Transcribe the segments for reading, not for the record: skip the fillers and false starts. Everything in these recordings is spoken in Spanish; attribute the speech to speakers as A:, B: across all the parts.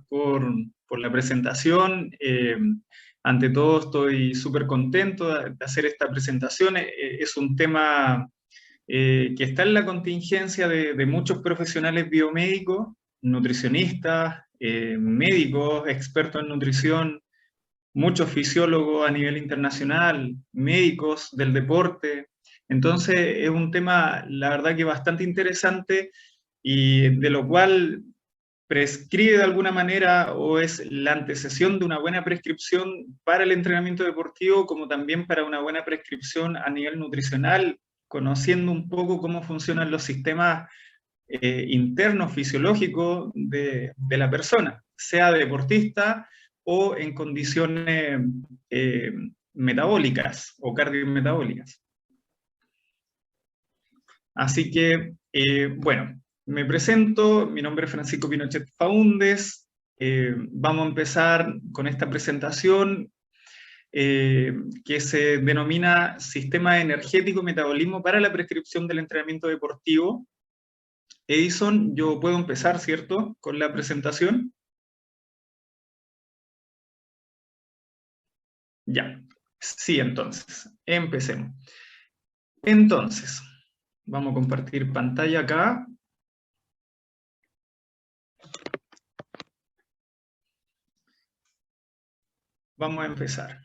A: por la presentación. Ante todo, estoy súper contento de hacer esta presentación. Es un tema que está en la contingencia de muchos profesionales biomédicos, nutricionistas, médicos, expertos en nutrición, muchos fisiólogos a nivel internacional, médicos del deporte. Entonces, es un tema, la verdad, que bastante interesante y de lo cual prescribe de alguna manera o es la antecesión de una buena prescripción para el entrenamiento deportivo, como también para una buena prescripción a nivel nutricional, conociendo un poco cómo funcionan los sistemas internos fisiológicos de la persona, sea deportista o en condiciones eh, metabólicas o cardiometabólicas. Así que, bueno, me presento, mi nombre es Francisco Pinochet Faúndez, vamos a empezar con esta presentación que se denomina Sistema Energético y Metabolismo para la prescripción del entrenamiento deportivo. Edison, yo puedo empezar, ¿cierto?, con la presentación. Ya, sí, entonces, empecemos. Entonces, vamos a compartir pantalla acá. Vamos a empezar.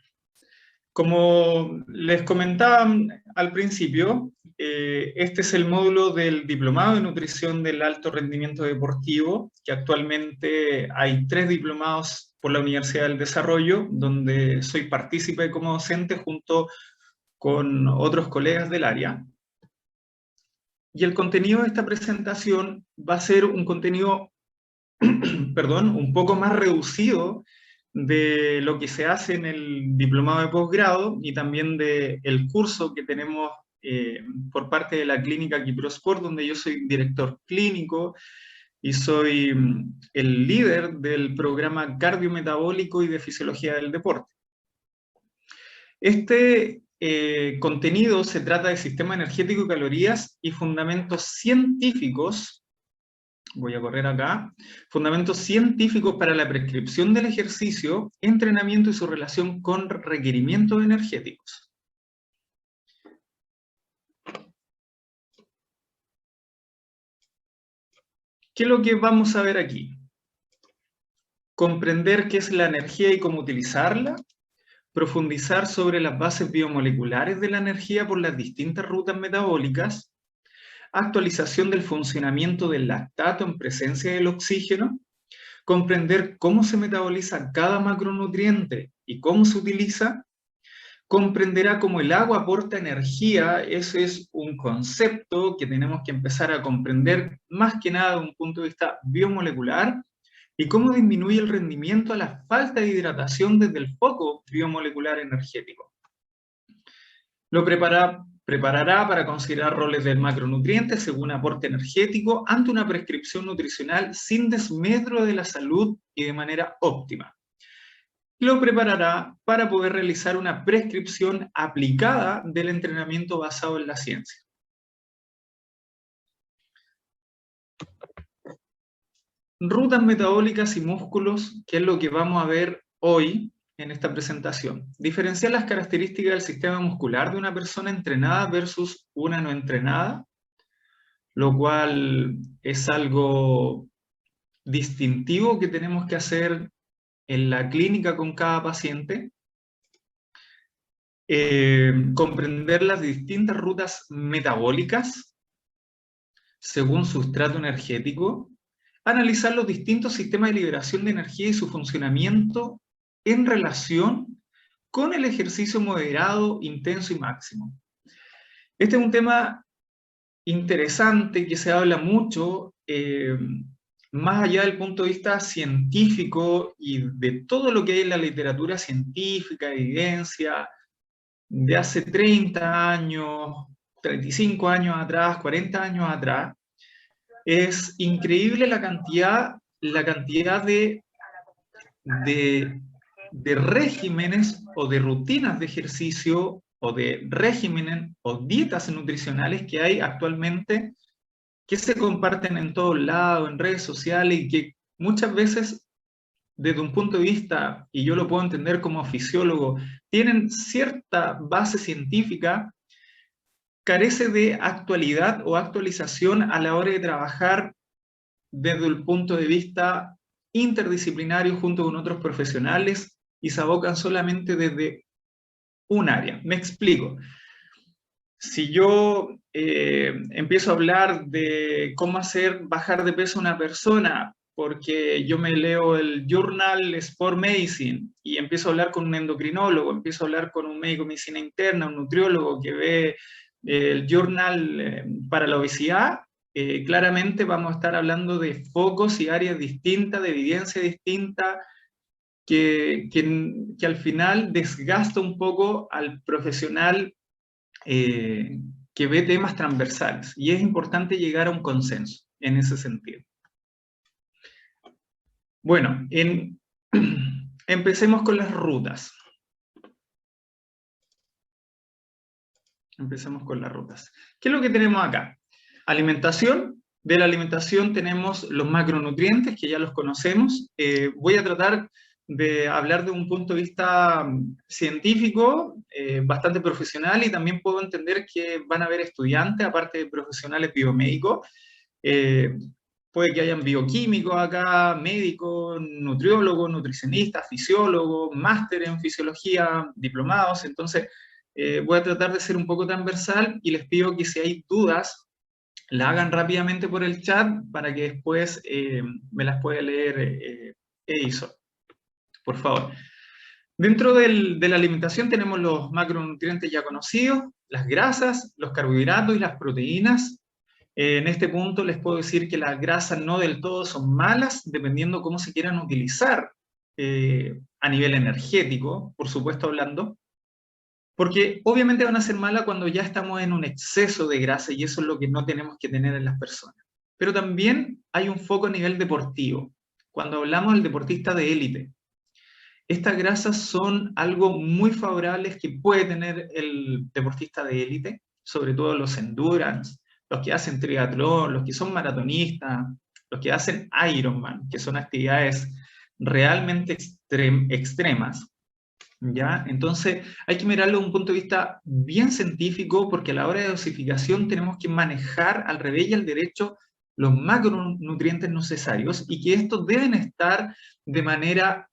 A: Como les comentaba al principio, este es el módulo del Diplomado de Nutrición del Alto Rendimiento Deportivo, que actualmente hay 3 diplomados por la Universidad del Desarrollo, donde soy partícipe como docente junto con otros colegas del área. Y el contenido de esta presentación va a ser un contenido, perdón, un poco más reducido de lo que se hace en el diplomado de posgrado y también del curso que tenemos por parte de la clínica Kiprosport, donde yo soy director clínico y soy el líder del programa cardiometabólico y de fisiología del deporte. Este contenido se trata de sistema energético y calorías y fundamentos científicos. Voy a correr acá. Fundamentos científicos para la prescripción del ejercicio, entrenamiento y su relación con requerimientos energéticos. ¿Qué es lo que vamos a ver aquí? Comprender qué es la energía y cómo utilizarla, profundizar sobre las bases biomoleculares de la energía por las distintas rutas metabólicas, actualización del funcionamiento del lactato en presencia del oxígeno, comprender cómo se metaboliza cada macronutriente y cómo se utiliza, comprenderá cómo el agua aporta energía. Ese es un concepto que tenemos que empezar a comprender más que nada desde un punto de vista biomolecular, y cómo disminuye el rendimiento a la falta de hidratación desde el foco biomolecular energético. Lo preparará para considerar roles del macronutriente según aporte energético ante una prescripción nutricional sin desmedro de la salud y de manera óptima. Lo preparará para poder realizar una prescripción aplicada del entrenamiento basado en la ciencia. Rutas metabólicas y músculos, que es lo que vamos a ver hoy en esta presentación. Diferenciar las características del sistema muscular de una persona entrenada versus una no entrenada, lo cual es algo distintivo que tenemos que hacer en la clínica con cada paciente. Comprender las distintas rutas metabólicas según su estrato energético, analizar los distintos sistemas de liberación de energía y su funcionamiento en relación con el ejercicio moderado, intenso y máximo. Este es un tema interesante que se habla mucho, más allá del punto de vista científico y de todo lo que hay en la literatura científica, evidencia, de hace 30 años, 35 años atrás, 40 años atrás. Es increíble la cantidad de regímenes o de rutinas de ejercicio o de regímenes o dietas nutricionales que hay actualmente, que se comparten en todos lados, en redes sociales, y que muchas veces desde un punto de vista, y yo lo puedo entender como fisiólogo, tienen cierta base científica, carece de actualidad o actualización a la hora de trabajar desde el punto de vista interdisciplinario junto con otros profesionales y se abocan solamente desde un área. Me explico. Si yo empiezo a hablar de cómo hacer bajar de peso a una persona, porque yo me leo el Journal Sport Medicine y empiezo a hablar con un endocrinólogo, empiezo a hablar con un médico de medicina interna, un nutriólogo que ve el Journal para la obesidad, claramente vamos a estar hablando de focos y áreas distintas, de evidencia distinta, que al final desgasta un poco al profesional que ve temas transversales. Y es importante llegar a un consenso en ese sentido. Bueno, empecemos con las rutas. Empecemos con las rutas. ¿Qué es lo que tenemos acá? Alimentación. De la alimentación tenemos los macronutrientes, que ya los conocemos. Voy a tratar de hablar de un punto de vista científico, bastante profesional, y también puedo entender que van a haber estudiantes, aparte de profesionales biomédicos. Puede que hayan bioquímicos acá, médicos, nutriólogos, nutricionistas, fisiólogos, máster en fisiología, diplomados. Entonces, voy a tratar de ser un poco transversal y les pido que si hay dudas, la hagan rápidamente por el chat para que después me las pueda leer Edison, por favor. Dentro de la alimentación tenemos los macronutrientes ya conocidos, las grasas, los carbohidratos y las proteínas. En este punto les puedo decir que las grasas no del todo son malas, dependiendo cómo se quieran utilizar a nivel energético, por supuesto hablando, porque obviamente van a ser malas cuando ya estamos en un exceso de grasa y eso es lo que no tenemos que tener en las personas. Pero también hay un foco a nivel deportivo. Cuando hablamos del deportista de élite, estas grasas son algo muy favorables que puede tener el deportista de élite, sobre todo los endurance, los que hacen triatlón, los que son maratonistas, los que hacen Ironman, que son actividades realmente extremas. ¿Ya? Entonces hay que mirarlo desde un punto de vista bien científico, porque a la hora de dosificación tenemos que manejar al revés y al derecho los macronutrientes necesarios y que estos deben estar de manera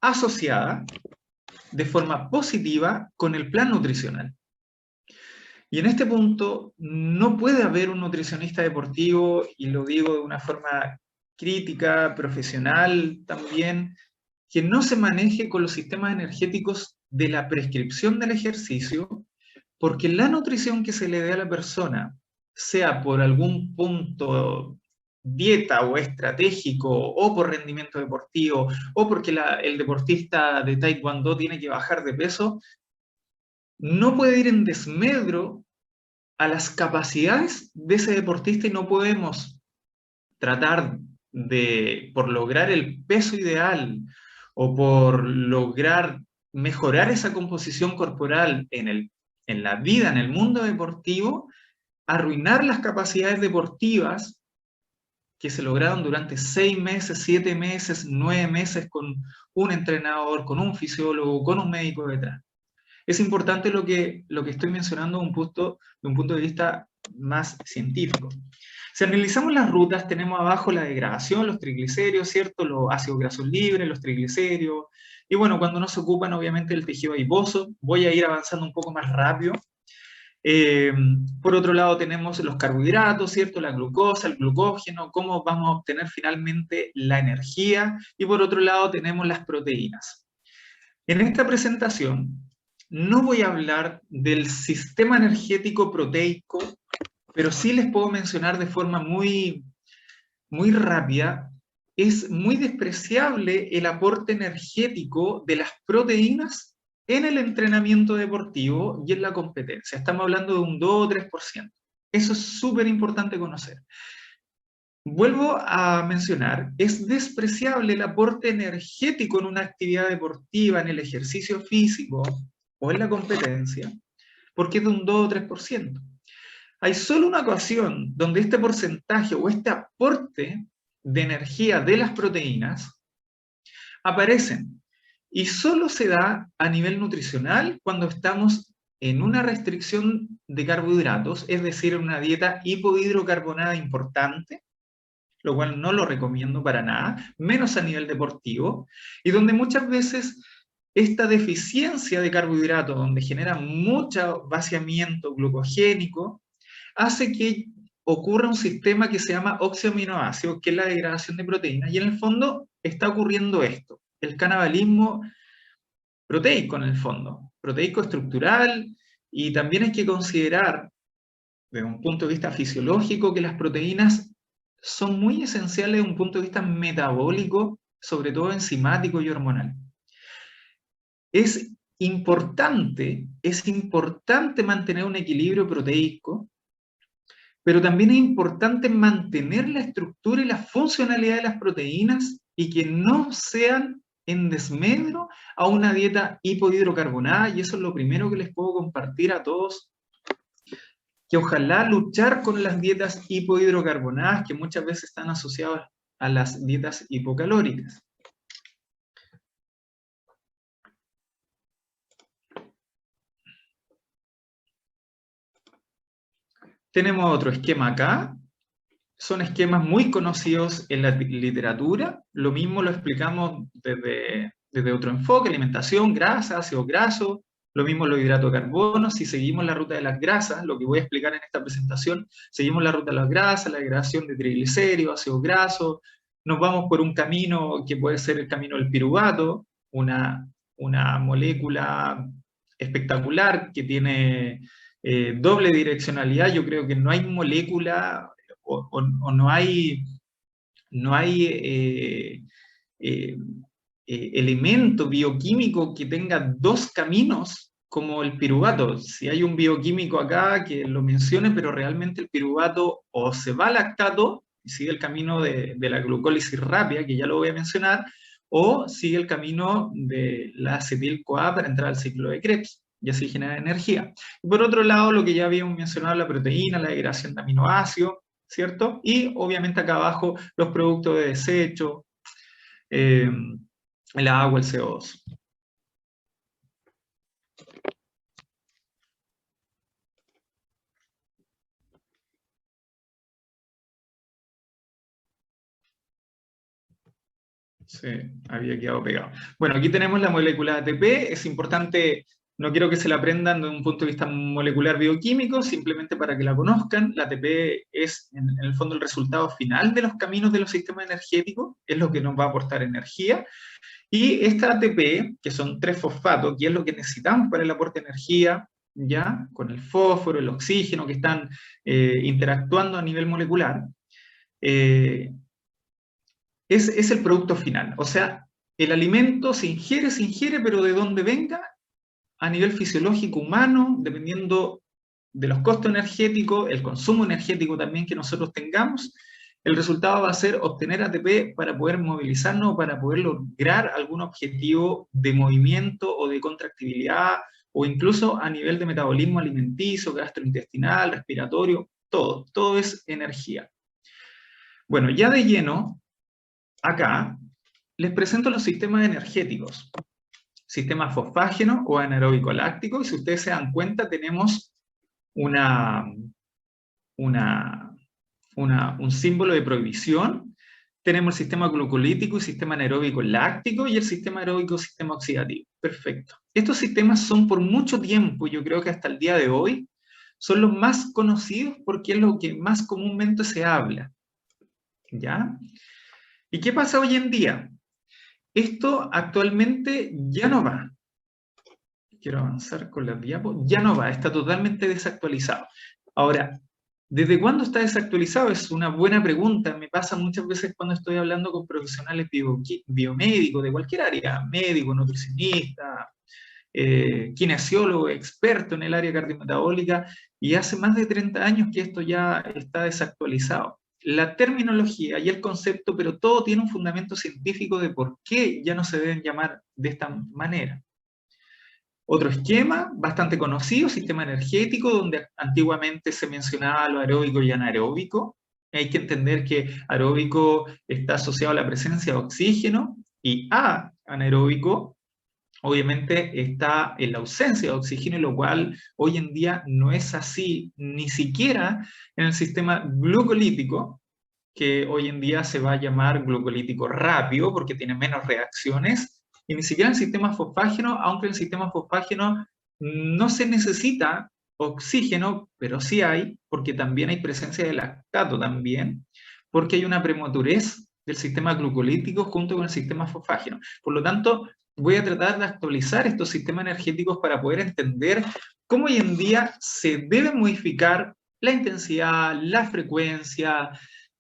A: asociada, de forma positiva, con el plan nutricional. Y en este punto no puede haber un nutricionista deportivo, y lo digo de una forma crítica, profesional también, que no se maneje con los sistemas energéticos de la prescripción del ejercicio, porque la nutrición que se le dé a la persona, sea por algún punto dieta o estratégico, o por rendimiento deportivo, o porque el deportista de Taekwondo tiene que bajar de peso, no puede ir en desmedro a las capacidades de ese deportista y no podemos tratar de, por lograr el peso ideal o por lograr mejorar esa composición corporal en la vida, en el mundo deportivo, arruinar las capacidades deportivas que se lograron durante 6 meses, 7 meses, 9 meses con un entrenador, con un fisiólogo, con un médico detrás. Es importante lo que estoy mencionando de un punto de vista más científico. Si analizamos las rutas, tenemos abajo la degradación, los triglicéridos, ¿cierto? Los ácidos grasos libres, los triglicéridos. Y bueno, cuando no se ocupan, obviamente, el tejido adiposo. Voy a ir avanzando un poco más rápido. Por otro lado, tenemos los carbohidratos, ¿cierto? La glucosa, el glucógeno, cómo vamos a obtener finalmente la energía. Y por otro lado, tenemos las proteínas. En esta presentación, no voy a hablar del sistema energético proteico, pero sí les puedo mencionar de forma muy rápida, es muy despreciable el aporte energético de las proteínas en el entrenamiento deportivo y en la competencia. Estamos hablando de un 2 o 3%. Eso es súper importante conocer. Vuelvo a mencionar, es despreciable el aporte energético en una actividad deportiva, en el ejercicio físico o en la competencia, porque es de un 2 o 3%. Hay solo una ocasión donde este porcentaje o este aporte de energía de las proteínas aparecen. Y solo se da a nivel nutricional cuando estamos en una restricción de carbohidratos, es decir, en una dieta hipohidrocarbonada importante, lo cual no lo recomiendo para nada, menos a nivel deportivo, y donde muchas veces esta deficiencia de carbohidratos, donde genera mucho vaciamiento glucogénico, hace que ocurra un sistema que se llama oxioaminoácidos, que es la degradación de proteínas, y en el fondo está ocurriendo esto, el canibalismo proteico en el fondo, proteico estructural, y también hay que considerar, desde un punto de vista fisiológico, que las proteínas son muy esenciales desde un punto de vista metabólico, sobre todo enzimático y hormonal. Es importante mantener un equilibrio proteico, pero también es importante mantener la estructura y la funcionalidad de las proteínas y que no sean en desmedro a una dieta hipohidrocarbonada, y eso es lo primero que les puedo compartir a todos, que ojalá luchar con las dietas hipohidrocarbonadas que muchas veces están asociadas a las dietas hipocalóricas. Tenemos otro esquema acá. Son esquemas muy conocidos en la literatura. Lo mismo lo explicamos desde otro enfoque: alimentación, grasa, ácido graso. Lo mismo los hidratos de carbono. Si seguimos la ruta de las grasas, lo que voy a explicar en esta presentación, seguimos la ruta de las grasas, la degradación de triglicéridos, ácido graso. Nos vamos por un camino que puede ser el camino del piruvato, una molécula espectacular que tiene doble direccionalidad. Yo creo que no hay molécula o no hay elemento bioquímico que tenga dos caminos como el piruvato. Si hay un bioquímico acá que lo mencione, pero realmente el piruvato o se va al lactato y sigue el camino de la glucólisis rápida, que ya lo voy a mencionar, o sigue el camino de la acetil-CoA para entrar al ciclo de Krebs y así generar energía. Y por otro lado, lo que ya habíamos mencionado, la proteína, la degradación de aminoácidos, ¿cierto? Y obviamente acá abajo los productos de desecho, el agua, el CO2. Sí, había quedado pegado. Bueno, aquí tenemos la molécula ATP. Es importante, no quiero que se la aprendan desde un punto de vista molecular bioquímico, simplemente para que la conozcan. La ATP es, en el fondo, el resultado final de los caminos de los sistemas energéticos, es lo que nos va a aportar energía. Y esta ATP, que son 3 fosfatos, que es lo que necesitamos para el aporte de energía, ¿ya? Con el fósforo, el oxígeno, que están interactuando a nivel molecular, es el producto final. O sea, el alimento se ingiere, pero de dónde venga, a nivel fisiológico humano, dependiendo de los costos energéticos, el consumo energético también que nosotros tengamos, el resultado va a ser obtener ATP para poder movilizarnos, para poder lograr algún objetivo de movimiento o de contractibilidad, o incluso a nivel de metabolismo alimenticio, gastrointestinal, respiratorio, todo es energía. Bueno, ya de lleno, acá les presento los sistemas energéticos. Sistema fosfágeno o anaeróbico láctico, y si ustedes se dan cuenta tenemos un símbolo de prohibición. Tenemos el sistema glucolítico y sistema anaeróbico láctico, y el sistema aeróbico sistema oxidativo. Perfecto. Estos sistemas son por mucho tiempo, yo creo que hasta el día de hoy, son los más conocidos porque es lo que más comúnmente se habla. ¿Ya? ¿Y qué pasa hoy en día? Esto actualmente ya no va. Quiero avanzar con las diapos. Ya no va, está totalmente desactualizado. Ahora, ¿desde cuándo está desactualizado? Es una buena pregunta. Me pasa muchas veces cuando estoy hablando con profesionales biomédicos de cualquier área, médico, nutricionista, kinesiólogo, experto en el área cardiometabólica, y hace más de 30 años que esto ya está desactualizado. La terminología y el concepto, pero todo tiene un fundamento científico de por qué ya no se deben llamar de esta manera. Otro esquema bastante conocido, sistema energético, donde antiguamente se mencionaba lo aeróbico y anaeróbico. Hay que entender que aeróbico está asociado a la presencia de oxígeno y anaeróbico, obviamente está en la ausencia de oxígeno, lo cual hoy en día no es así, ni siquiera en el sistema glucolítico, que hoy en día se va a llamar glucolítico rápido porque tiene menos reacciones, y ni siquiera en el sistema fosfágeno, aunque en el sistema fosfágeno no se necesita oxígeno, pero sí hay, porque también hay presencia de lactato también, porque hay una prematurez del sistema glucolítico junto con el sistema fosfágeno. Por lo tanto, voy a tratar de actualizar estos sistemas energéticos para poder entender cómo hoy en día se debe modificar la intensidad, la frecuencia,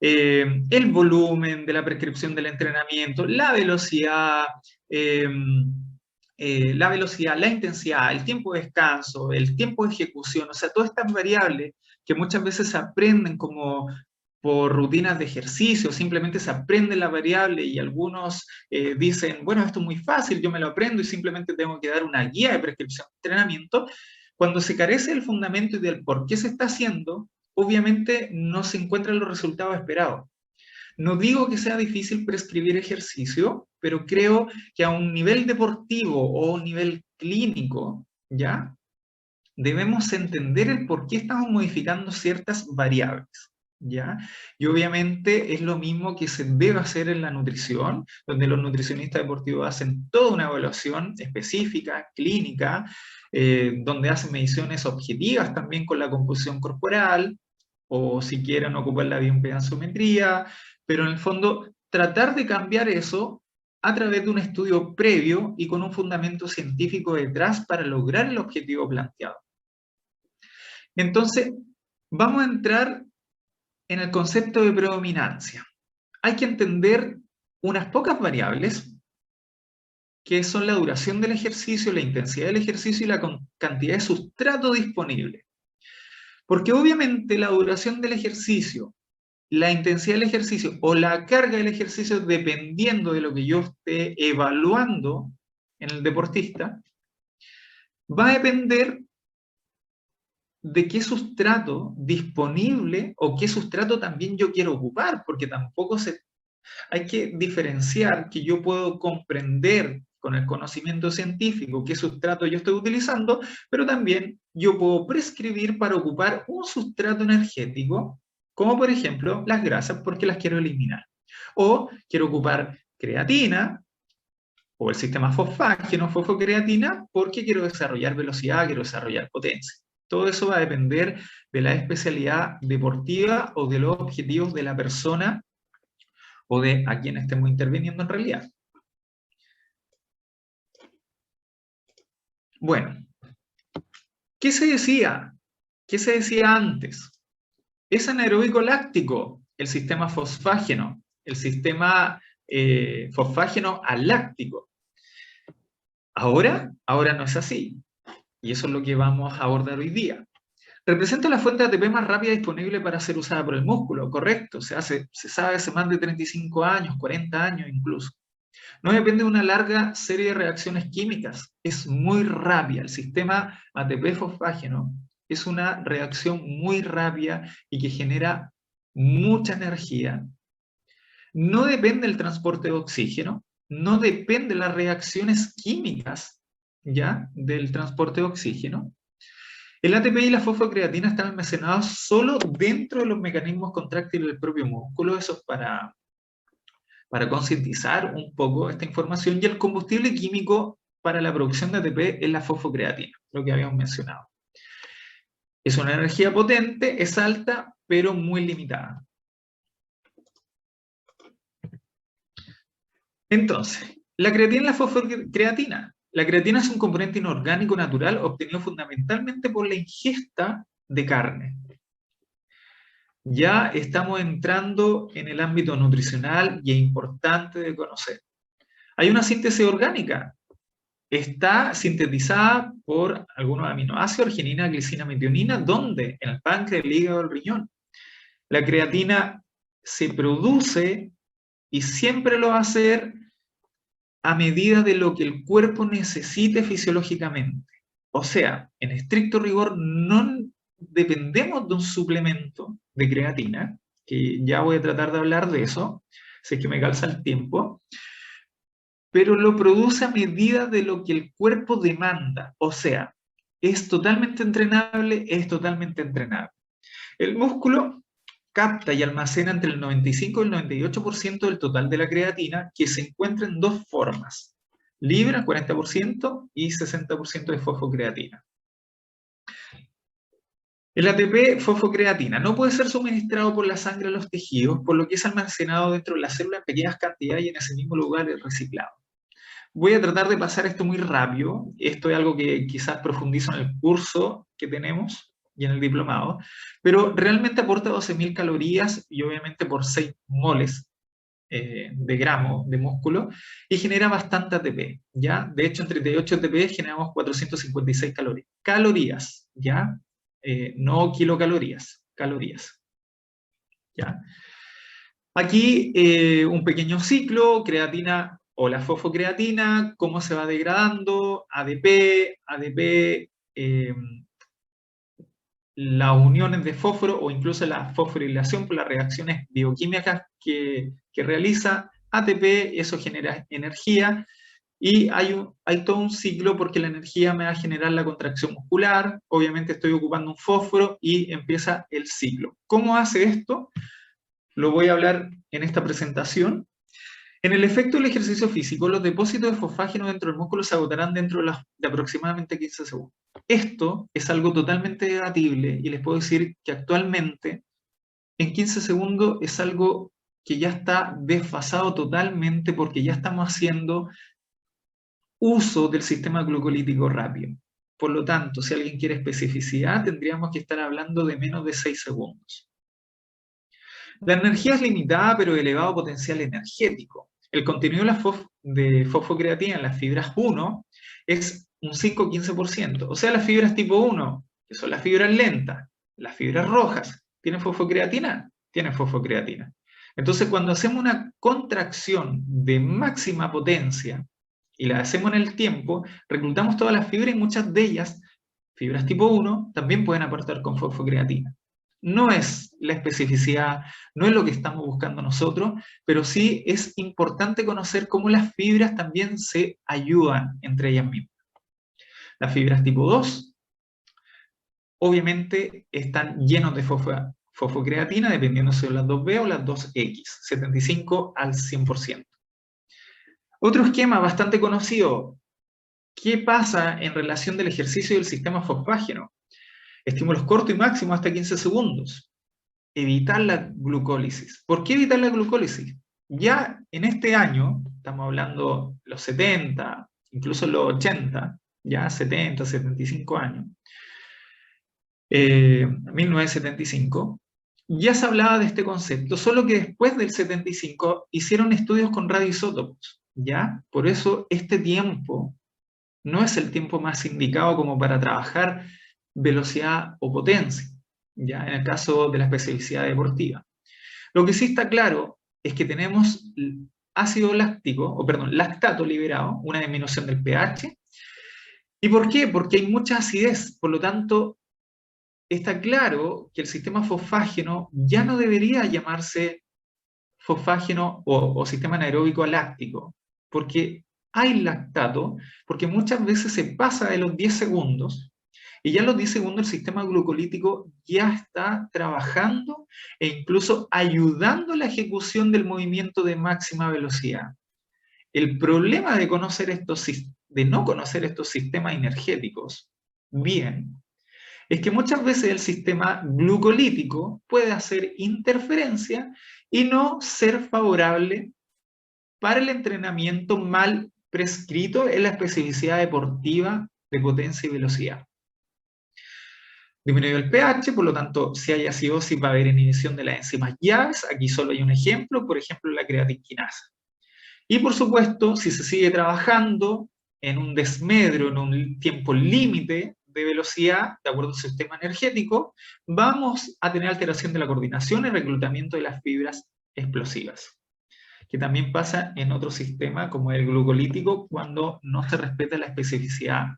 A: el volumen de la prescripción del entrenamiento, la velocidad, la intensidad, el tiempo de descanso, el tiempo de ejecución, o sea, todas estas variables que muchas veces se aprenden como por rutinas de ejercicio, simplemente se aprende la variable y algunos dicen, bueno, esto es muy fácil, yo me lo aprendo y simplemente tengo que dar una guía de prescripción de entrenamiento. Cuando se carece del fundamento y del por qué se está haciendo, obviamente no se encuentran los resultados esperados. No digo que sea difícil prescribir ejercicio, pero creo que a un nivel deportivo o un nivel clínico, ¿ya? Debemos entender el por qué estamos modificando ciertas variables, ¿ya? Y obviamente es lo mismo que se debe hacer en la nutrición, donde los nutricionistas deportivos hacen toda una evaluación específica, clínica, donde hacen mediciones objetivas también con la composición corporal, o si quieren ocupar la bioimpedanciometría, pero en el fondo tratar de cambiar eso a través de un estudio previo y con un fundamento científico detrás para lograr el objetivo planteado. Entonces, vamos a entrar en el concepto de predominancia. Hay que entender unas pocas variables que son la duración del ejercicio, la intensidad del ejercicio y la cantidad de sustrato disponible. Porque obviamente la duración del ejercicio, la intensidad del ejercicio o la carga del ejercicio, dependiendo de lo que yo esté evaluando en el deportista, va a depender de qué sustrato disponible o qué sustrato también yo quiero ocupar, porque tampoco hay que diferenciar que yo puedo comprender con el conocimiento científico qué sustrato yo estoy utilizando, pero también yo puedo prescribir para ocupar un sustrato energético, como por ejemplo las grasas, porque las quiero eliminar. O quiero ocupar creatina, o el sistema fosfágeno, fosfocreatina, porque quiero desarrollar velocidad, quiero desarrollar potencia. Todo eso va a depender de la especialidad deportiva o de los objetivos de la persona o de a quien estemos interviniendo en realidad. Bueno, ¿qué se decía? ¿Qué se decía antes? Es anaeróbico láctico el sistema fosfágeno, el sistema fosfágeno aláctico. Ahora no es así. Y eso es lo que vamos a abordar hoy día. Representa la fuente de ATP más rápida disponible para ser usada por el músculo, correcto. Se sabe hace más de 35 años, 40 años incluso. No depende de una larga serie de reacciones químicas. Es muy rápida. El sistema ATP-fosfágeno es una reacción muy rápida y que genera mucha energía. No depende del transporte de oxígeno, no depende de las reacciones químicas, ¿ya?, del transporte de oxígeno. El ATP y la fosfocreatina están almacenados solo dentro de los mecanismos contráctiles del propio músculo. Eso es para concientizar un poco esta información. Y el combustible químico para la producción de ATP es la fosfocreatina, lo que habíamos mencionado. Es una energía potente, es alta, pero muy limitada. Entonces, la creatina y la fosfocreatina. La creatina es un componente inorgánico natural obtenido fundamentalmente por la ingesta de carne. Ya estamos entrando en el ámbito nutricional y es importante de conocer. Hay una síntesis orgánica. Está sintetizada por algunos aminoácidos, arginina, glicina, metionina, ¿dónde? En el páncreas, el hígado, el riñón. La creatina se produce y siempre lo va a hacer a medida de lo que el cuerpo necesite fisiológicamente. O sea, en estricto rigor, no dependemos de un suplemento de creatina, que ya voy a tratar de hablar de eso, si es que me calza el tiempo, pero lo produce a medida de lo que el cuerpo demanda. O sea, es totalmente entrenable, es totalmente entrenable. El músculo capta y almacena entre el 95 y el 98% del total de la creatina, que se encuentra en dos formas: libre, 40%, y 60% de fosfocreatina. El ATP fosfocreatina no puede ser suministrado por la sangre a los tejidos, por lo que es almacenado dentro de la célula en pequeñas cantidades y en ese mismo lugar es reciclado. Voy a tratar de pasar esto muy rápido. Esto es algo que quizás profundizo en el curso que tenemos y en el diplomado, pero realmente aporta 12.000 calorías y obviamente por 6 moles de gramo de músculo, y genera bastante ATP, ¿ya? De hecho, en 38 ATP generamos 456 calorías. Calorías, ¿ya? No kilocalorías, calorías, ¿ya? Aquí un pequeño ciclo, creatina o la fosfocreatina, cómo se va degradando, ADP, las uniones de fósforo o incluso la fosforilación por las reacciones bioquímicas que realiza ATP, eso genera energía y hay todo un ciclo porque la energía me va a generar la contracción muscular, obviamente estoy ocupando un fósforo y empieza el ciclo. ¿Cómo hace esto? Lo voy a hablar en esta presentación. En el efecto del ejercicio físico, los depósitos de fosfágeno dentro del músculo se agotarán dentro de aproximadamente 15 segundos. Esto es algo totalmente debatible y les puedo decir que actualmente en 15 segundos es algo que ya está desfasado totalmente porque ya estamos haciendo uso del sistema glucolítico rápido. Por lo tanto, si alguien quiere especificidad, tendríamos que estar hablando de menos de 6 segundos. La energía es limitada, pero de elevado potencial energético. El contenido de fosfocreatina en las fibras 1 es un 5-15%. O sea, las fibras tipo 1, que son las fibras lentas, las fibras rojas, ¿tienen fosfocreatina? Tienen fosfocreatina. Entonces, cuando hacemos una contracción de máxima potencia y la hacemos en el tiempo, reclutamos todas las fibras y muchas de ellas, fibras tipo 1, también pueden aportar con fosfocreatina. No es la especificidad, no es lo que estamos buscando nosotros, pero sí es importante conocer cómo las fibras también se ayudan entre ellas mismas. Las fibras tipo 2, obviamente, están llenos de fosfocreatina, dependiendo si son las 2B o las 2X, 75 al 100%. Otro esquema bastante conocido, ¿qué pasa en relación del ejercicio del sistema fosfágeno? Estímulos cortos y máximos hasta 15 segundos. Evitar la glucólisis. ¿Por qué evitar la glucólisis? Ya en este año, estamos hablando los 70, incluso los 80, ya 70, 75 años, 1975, ya se hablaba de este concepto, solo que después del 75 hicieron estudios con radioisótopos, ¿ya? Por eso este tiempo no es el tiempo más indicado como para trabajar velocidad o potencia, ya en el caso de la especificidad deportiva. Lo que sí está claro es que tenemos ácido láctico, o perdón, lactato liberado, una disminución del pH. ¿Y por qué? Porque hay mucha acidez, por lo tanto, está claro que el sistema fosfágeno ya no debería llamarse fosfágeno o sistema anaeróbico láctico, porque hay lactato, porque muchas veces se pasa de los 10 segundos, y ya a los 10 segundos el sistema glucolítico ya está trabajando e incluso ayudando la ejecución del movimiento de máxima velocidad. El problema de no conocer estos sistemas energéticos bien, es que muchas veces el sistema glucolítico puede hacer interferencia y no ser favorable para el entrenamiento mal prescrito en la especificidad deportiva de potencia y velocidad. Disminuido el pH, por lo tanto, si hay acidosis va a haber inhibición de las enzimas llaves. Aquí solo hay un ejemplo, por ejemplo, la creatinquinasa. Y por supuesto, si se sigue trabajando en un desmedro, en un tiempo límite de velocidad, de acuerdo al sistema energético, vamos a tener alteración de la coordinación y reclutamiento de las fibras explosivas, que también pasa en otro sistema como el glucolítico cuando no se respeta la especificidad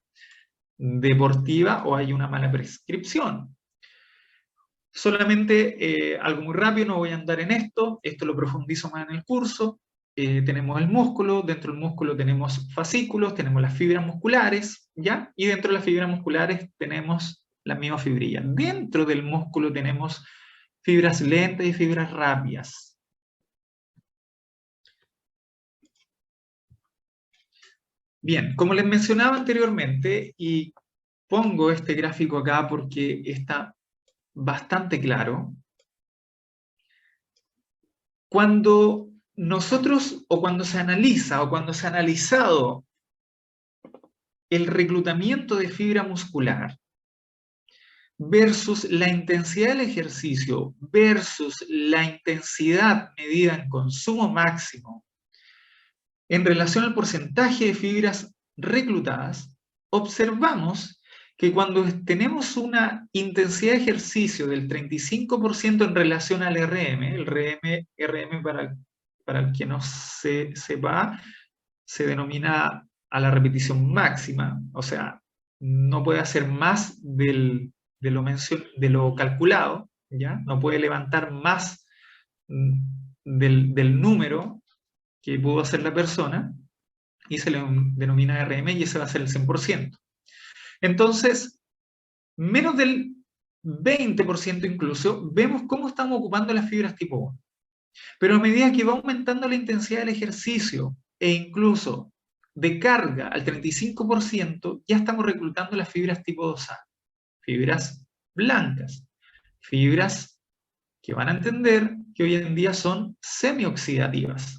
A: deportiva o hay una mala prescripción. Solamente algo muy rápido, no voy a andar en esto lo profundizo más en el curso. tenemos el músculo, dentro del músculo tenemos fascículos, tenemos las fibras musculares, ¿ya? Y dentro de las fibras musculares tenemos la miofibrilla. Dentro del músculo tenemos fibras lentas y fibras rápidas. Bien, como les mencionaba anteriormente, y pongo este gráfico acá porque está bastante claro, cuando nosotros, o cuando se analiza, o cuando se ha analizado el reclutamiento de fibra muscular versus la intensidad del ejercicio versus la intensidad medida en consumo máximo en relación al porcentaje de fibras reclutadas, observamos que cuando tenemos una intensidad de ejercicio del 35% en relación al RM, el RM para el que no se sepa, se denomina a la repetición máxima, o sea, no puede hacer más de lo calculado, ¿ya? No puede levantar más del número que pudo hacer la persona, y se le denomina RM, y ese va a ser el 100%. Entonces, menos del 20% incluso, vemos cómo estamos ocupando las fibras tipo 1. Pero a medida que va aumentando la intensidad del ejercicio, e incluso de carga al 35%, ya estamos reclutando las fibras tipo 2A, fibras blancas, fibras que van a entender que hoy en día son semioxidativas.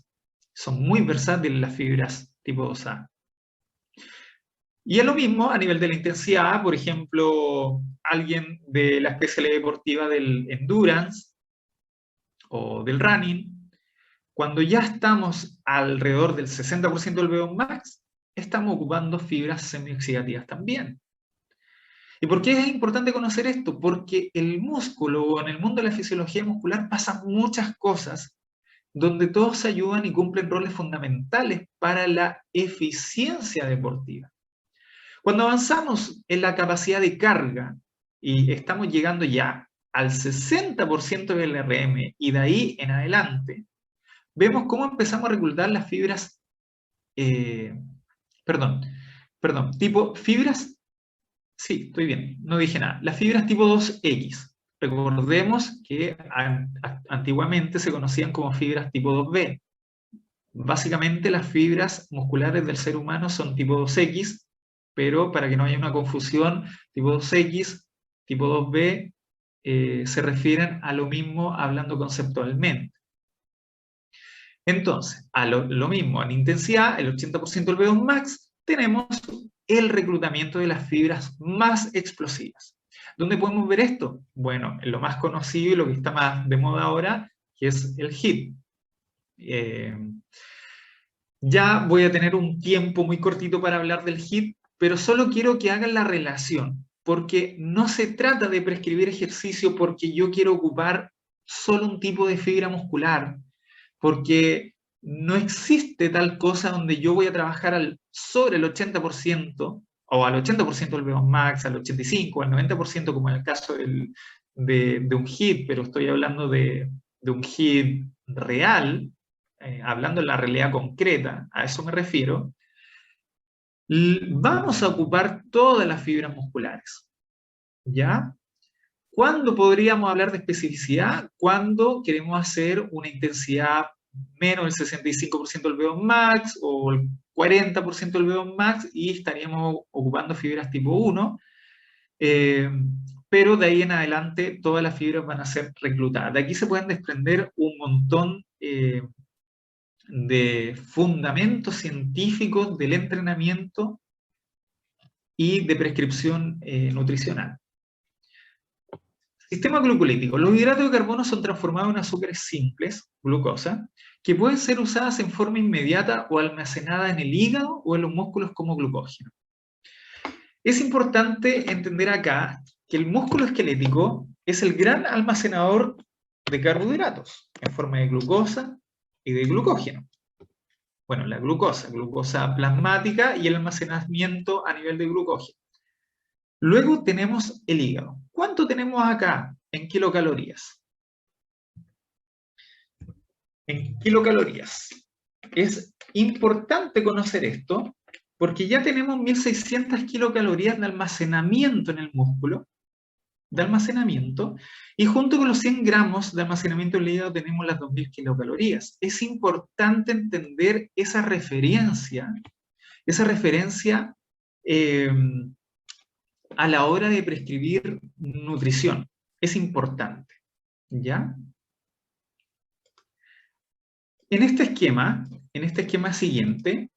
A: Son muy versátiles las fibras tipo 2A. Y es lo mismo a nivel de la intensidad, por ejemplo, alguien de la especialidad deportiva del endurance o del running, cuando ya estamos alrededor del 60% del VO max, estamos ocupando fibras semioxidativas también. ¿Y por qué es importante conocer esto? Porque el músculo, o en el mundo de la fisiología muscular, pasan muchas cosas donde todos se ayudan y cumplen roles fundamentales para la eficiencia deportiva. Cuando avanzamos en la capacidad de carga y estamos llegando ya al 60% del RM y de ahí en adelante, vemos cómo empezamos a reclutar las fibras, tipo fibras, sí, estoy bien, no dije nada, las fibras tipo 2X. Recordemos que antiguamente se conocían como fibras tipo 2B. Básicamente las fibras musculares del ser humano son tipo 2X, pero para que no haya una confusión, tipo 2X, tipo 2B, se refieren a lo mismo hablando conceptualmente. Entonces, a lo mismo, en intensidad, el 80% del VO2 max, tenemos el reclutamiento de las fibras más explosivas. ¿Dónde podemos ver esto? Bueno, en lo más conocido y lo que está más de moda ahora, que es el HIIT. Ya voy a tener un tiempo muy cortito para hablar del HIIT, pero solo quiero que hagan la relación, porque no se trata de prescribir ejercicio porque yo quiero ocupar solo un tipo de fibra muscular, porque no existe tal cosa donde yo voy a trabajar sobre el 80%, o al 80% del VO2 max, al 85%, al 90%, como en el caso de un HIIT, pero estoy hablando de un HIIT real, hablando en la realidad concreta, a eso me refiero. Vamos a ocupar todas las fibras musculares, ¿ya? ¿Cuándo podríamos hablar de especificidad? Cuando queremos hacer una intensidad menos del 65% del VO2 max o el 40% del VO2 max, y estaríamos ocupando fibras tipo 1, pero de ahí en adelante todas las fibras van a ser reclutadas. De aquí se pueden desprender un montón de fundamentos científicos del entrenamiento y de prescripción nutricional. Sistema glucolítico. Los hidratos de carbono son transformados en azúcares simples, glucosa, que pueden ser usadas en forma inmediata o almacenadas en el hígado o en los músculos como glucógeno. Es importante entender acá que el músculo esquelético es el gran almacenador de carbohidratos en forma de glucosa y de glucógeno. Bueno, la glucosa plasmática y el almacenamiento a nivel de glucógeno. Luego tenemos el hígado. ¿Cuánto tenemos acá en kilocalorías? En kilocalorías. es importante conocer esto, porque ya tenemos 1600 kilocalorías de almacenamiento en el músculo, y junto con los 100 gramos de almacenamiento en el hígado tenemos las 2000 kilocalorías. Es importante entender esa referencia a la hora de prescribir nutrición. Es importante, ¿ya? En este esquema siguiente,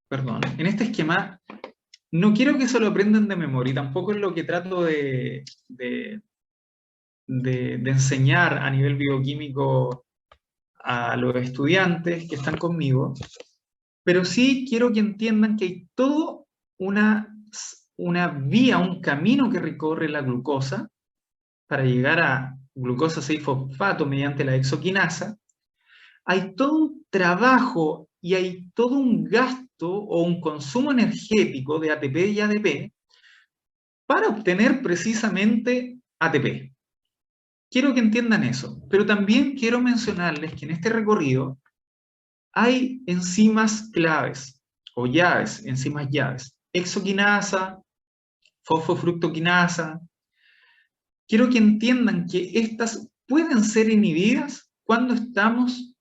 A: en este esquema, no quiero que se lo aprendan de memoria, y tampoco es lo que trato de enseñar a nivel bioquímico a los estudiantes que están conmigo, pero sí quiero que entiendan que hay toda una vía, un camino que recorre la glucosa para llegar a glucosa 6-fosfato mediante la hexoquinasa. Hay todo un trabajo y hay todo un gasto o un consumo energético de ATP y ADP para obtener precisamente ATP. Quiero que entiendan eso, pero también quiero mencionarles que en este recorrido hay enzimas claves o llaves, enzimas llaves, hexoquinasa, fosfofructoquinasa. Quiero que entiendan que estas pueden ser inhibidas cuando estamos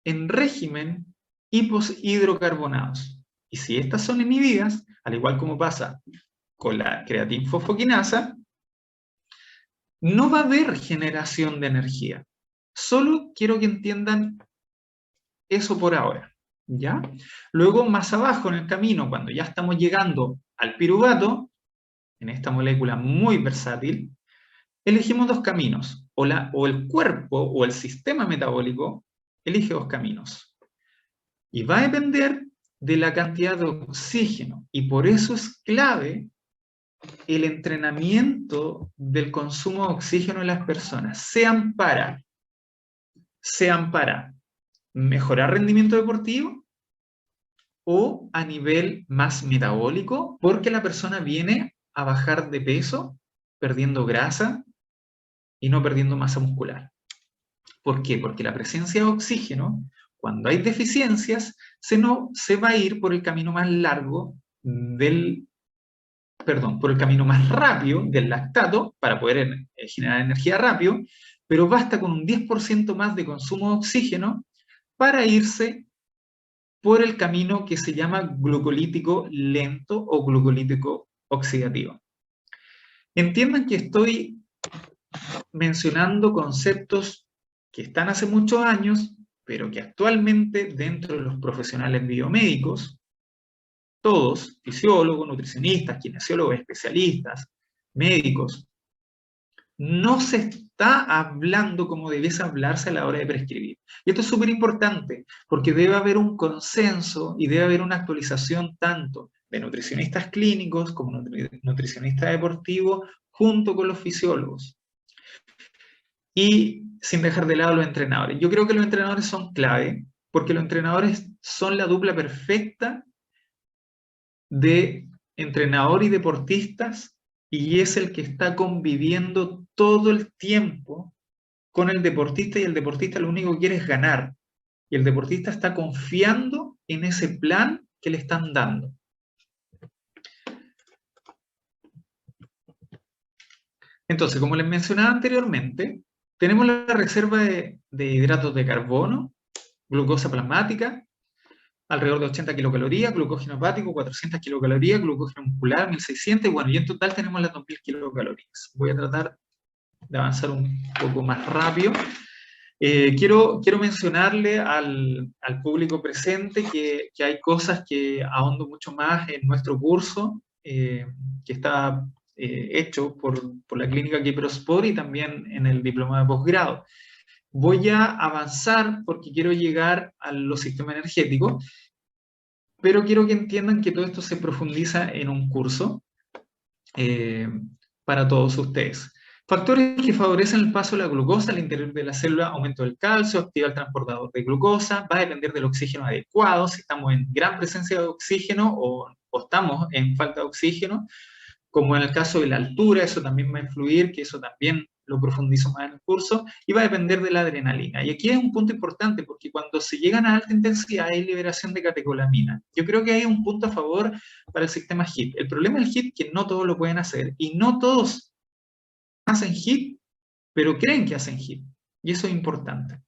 A: en régimen hiposhidrocarbonados. Y si estas son inhibidas, al igual como pasa con la creatinfosfoquinasa, no va a haber generación de energía. Solo quiero que entiendan eso por ahora, ¿ya? Luego, más abajo en el camino, cuando ya estamos llegando al piruvato, en esta molécula muy versátil, elegimos dos caminos. O el cuerpo o el sistema metabólico elige dos caminos. Y va a depender de la cantidad de oxígeno. Y por eso es clave el entrenamiento del consumo de oxígeno en las personas, sean para mejorar rendimiento deportivo o a nivel más metabólico, porque la persona viene a bajar de peso, perdiendo grasa y no perdiendo masa muscular. ¿Por qué? Porque la presencia de oxígeno, cuando hay deficiencias, se va a ir por el camino más largo por el camino más rápido del lactato, para poder generar energía rápido, pero basta con un 10% más de consumo de oxígeno para irse por el camino que se llama glucolítico lento o glucolítico oxidativo. Entiendan que estoy mencionando conceptos que están hace muchos años, pero que actualmente dentro de los profesionales biomédicos, todos, fisiólogos, nutricionistas, kinesiólogos, especialistas, médicos, no se está hablando como debiese hablarse a la hora de prescribir. Y esto es súper importante, porque debe haber un consenso y debe haber una actualización tanto de nutricionistas clínicos como nutricionistas deportivos, junto con los fisiólogos. Y sin dejar de lado los entrenadores. Yo creo que los entrenadores son clave, porque los entrenadores son la dupla perfecta de entrenador y deportistas, y es el que está conviviendo todo el tiempo con el deportista, y el deportista lo único que quiere es ganar, y el deportista está confiando en ese plan que le están dando. Entonces, como les mencionaba anteriormente, tenemos la reserva de hidratos de carbono, glucosa plasmática, alrededor de 80 kilocalorías, glucógeno hepático 400 kilocalorías, glucógeno muscular 1600, y bueno, y en total tenemos las 2000 kilocalorías. Voy a tratar de avanzar un poco más rápido. Quiero mencionarle al público presente que hay cosas que ahondo mucho más en nuestro curso, que está hecho por la clínica Kiprospor y también en el diploma de posgrado. Voy a avanzar porque quiero llegar a los sistemas energéticos, pero quiero que entiendan que todo esto se profundiza en un curso para todos ustedes. Factores que favorecen el paso de la glucosa al interior de la célula: aumento del calcio, activa el transportador de glucosa, va a depender del oxígeno adecuado, si estamos en gran presencia de oxígeno o estamos en falta de oxígeno, como en el caso de la altura, eso también va a influir, que eso también lo profundizo más en el curso, y va a depender de la adrenalina. Y aquí es un punto importante, porque cuando se llegan a alta intensidad hay liberación de catecolamina. Yo creo que hay un punto a favor para el sistema HIIT. El problema del HIIT es que no todos lo pueden hacer, y no todos hacen HIIT, pero creen que hacen HIIT. Y eso es importante.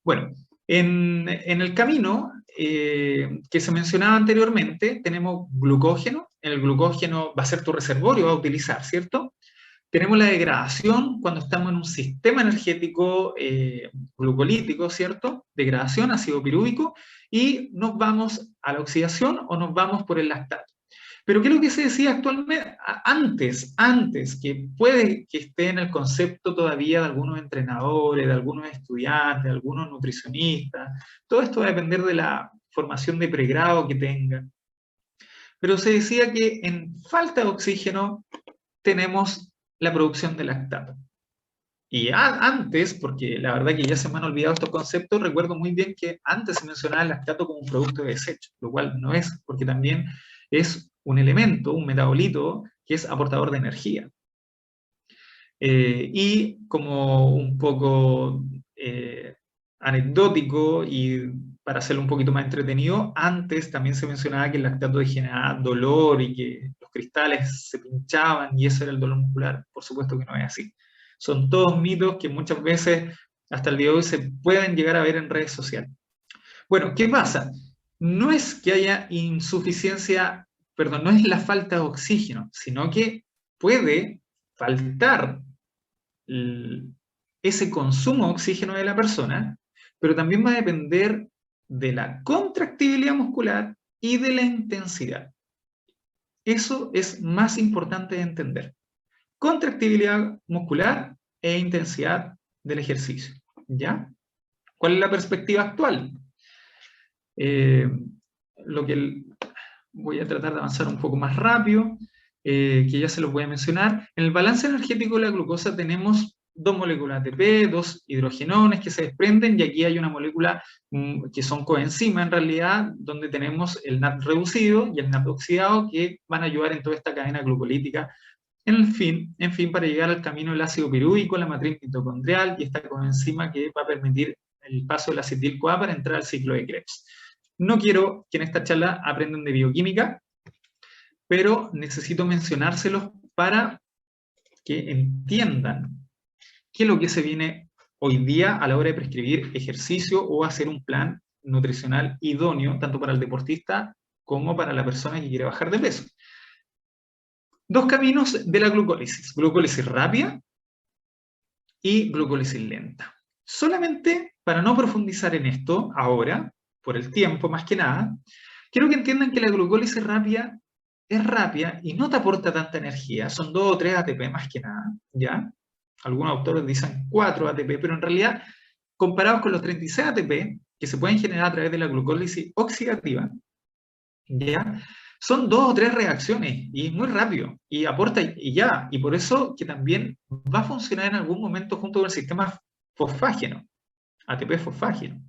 A: Bueno, en el camino que se mencionaba anteriormente, tenemos glucógeno. El glucógeno va a ser tu reservorio, va a utilizar, ¿cierto? Tenemos la degradación cuando estamos en un sistema energético glucolítico, ¿cierto? Degradación, ácido pirúvico, y nos vamos a la oxidación o nos vamos por el lactato. Pero ¿qué es lo que se decía actualmente? Antes, que puede que esté en el concepto todavía de algunos entrenadores, de algunos estudiantes, de algunos nutricionistas. Todo esto va a depender de la formación de pregrado que tengan. Pero se decía que en falta de oxígeno tenemos la producción de lactato. Y antes, porque la verdad que ya se me han olvidado estos conceptos, recuerdo muy bien que antes se mencionaba el lactato como un producto de desecho, lo cual no es, porque también es un elemento, un metabolito, que es aportador de energía. Y como un poco anecdótico y para hacerlo un poquito más entretenido, antes también se mencionaba que el lactato generaba dolor y que los cristales se pinchaban y eso era el dolor muscular. Por supuesto que no es así. Son todos mitos que muchas veces hasta el día de hoy se pueden llegar a ver en redes sociales. Bueno, ¿qué pasa? No es que haya insuficiencia, perdón, no es la falta de oxígeno, sino que puede faltar ese consumo de oxígeno de la persona, pero también va a depender de la contractibilidad muscular y de la intensidad. Eso es más importante de entender. Contractibilidad muscular e intensidad del ejercicio. ¿Ya? ¿Cuál es la perspectiva actual? Lo que voy a tratar de avanzar un poco más rápido, que ya se lo voy a mencionar. En el balance energético de la glucosa tenemos dos moléculas ATP, dos hidrogenones que se desprenden, y aquí hay una molécula que son coenzimas en realidad, donde tenemos el NAD reducido y el NAD oxidado, que van a ayudar en toda esta cadena glucolítica. En fin, para llegar al camino del ácido pirúvico, la matriz mitocondrial y esta coenzima que va a permitir el paso del acetil-CoA para entrar al ciclo de Krebs. No quiero que en esta charla aprendan de bioquímica, pero necesito mencionárselos para que entiendan qué es lo que se viene hoy día a la hora de prescribir ejercicio o hacer un plan nutricional idóneo, tanto para el deportista como para la persona que quiere bajar de peso. Dos caminos de la glucólisis: glucólisis rápida y glucólisis lenta. Solamente para no profundizar en esto ahora, por el tiempo más que nada, quiero que entiendan que la glucólisis rápida es rápida y no te aporta tanta energía, son 2 o 3 ATP más que nada, ¿ya? Algunos autores dicen 4 ATP, pero en realidad, comparados con los 36 ATP que se pueden generar a través de la glucólisis oxidativa, ¿ya? Son 2 o 3 reacciones y es muy rápido y aporta y ya, y por eso que también va a funcionar en algún momento junto con el sistema fosfágeno, ATP fosfágeno.